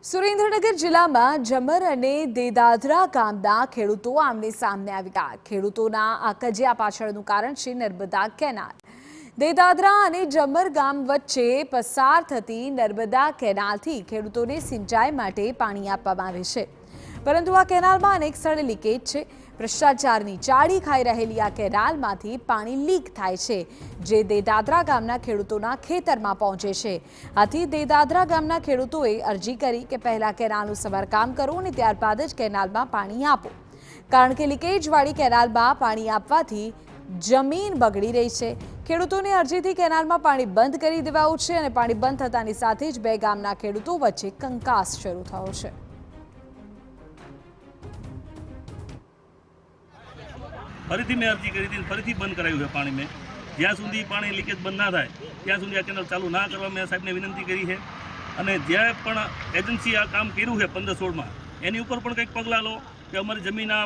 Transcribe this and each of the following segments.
સુરેન્દ્રનગર જિલ્લામાં જમર અને દેદાદરા ગામના ખેડૂતો આમને સામને આવી ગયા। ખેડૂતોના આ કજિયા પાછળનું કારણ છે નર્મદા કેનાલ। દેદાદરા અને જમર ગામ વચ્ચે પસાર થતી નર્મદા કેનાલથી ખેડૂતોને સિંચાઈ માટે પાણી આપવામાં આવે છે, પરંતુ આ કેનાલમાં અનેક સ્થળે લીકેજ છે। ભ્રષ્ટાચારની ચાડી ખાઈ રહેલી આ કેનાલમાંથી પાણી લીક થાય છે, જે દેદાદરા ગામના ખેડૂતોના ખેતરમાં પહોંચે છે। આથી દેદાદરા ગામના ખેડૂતોએ અરજી કરી કે પહેલા કેનાલનું સમારકામ કરો અને ત્યારબાદ જ કેનાલમાં પાણી આપો, કારણ કે લીકેજવાળી કેનાલમાં પાણી આપવાથી જમીન બગડી રહી છે। ખેડૂતોની અરજીથી કેનાલમાં પાણી બંધ કરી દેવાયું છે અને પાણી બંધ થતાની સાથે જ બે ગામના ખેડૂતો વચ્ચે કંકાસ શરૂ થયો છે। फरीथी मैं अर्जी करी थी, फरीथी बंद करायु है पानी में। ज्यां सुधी पानी लीकेज बंद ना थाय त्यां सुधी आ केनल चालू ना करवा मैं साहेब ने विनंती करी है। अने ज्यां पण एजन्सी आ काम कर्युं है 15-16 में एनी उपर पण कंईक पगलां लो कि अमारी जमीन आ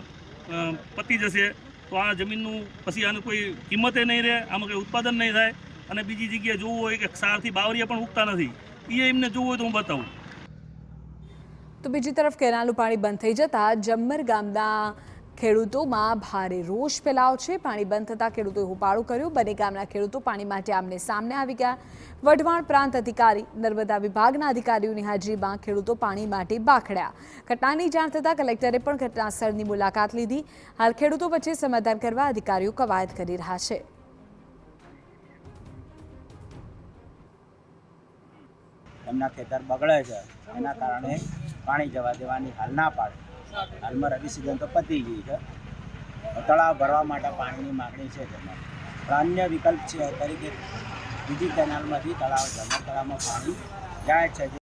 पती जशे तो आ जमीननुं पछी आने कोई किंमते नहीं रहे, आमां कोई उत्पादन नहीं थाय। अने बीजी जग्याए जोवुं होय के सारथी बावरिया पण उगता नथी, ए एमने जोवुं होय तो हुं बतावुं। तो बीजी तरफ केनालનું पाणी बंद थई जता जम्मर गामना ખેડૂતોમાં ભારે રોષ ફેલાયો છે। પાણી બંધ થતા ખેડૂતોએ હોબાળો કર્યો। બંને ગામના ખેડૂતો પાણી માટે આમને સામને આવી ગયા। વઢવાણ પ્રાંત અધિકારી, નર્મદા વિભાગના અધિકારીઓની હાજરીમાં ખેડૂતો પાણી માટે બાખડ્યા। ઘટનાની જાણ થતાં કલેક્ટરે પણ ઘટનાસ્થળની મુલાકાત લીધી। હાલ ખેડૂતો વચ્ચે સમાધાન કરવા અધિકારીઓ કવાયત કરી રહ્યા છે। એમના ખેતર બગડે છે, એના કારણે પાણી જવા દેવાની હાલ ના પાડે। હાલમાં રવિ સિઝન તો પતી ગઈ છે, તળાવ ભરવા માટે પાણીની માગણી છે તેમાં, પણ અન્ય વિકલ્પ છે તરીકે બીજી કેનાલમાંથી તળાવમાં પાણી જાય છે।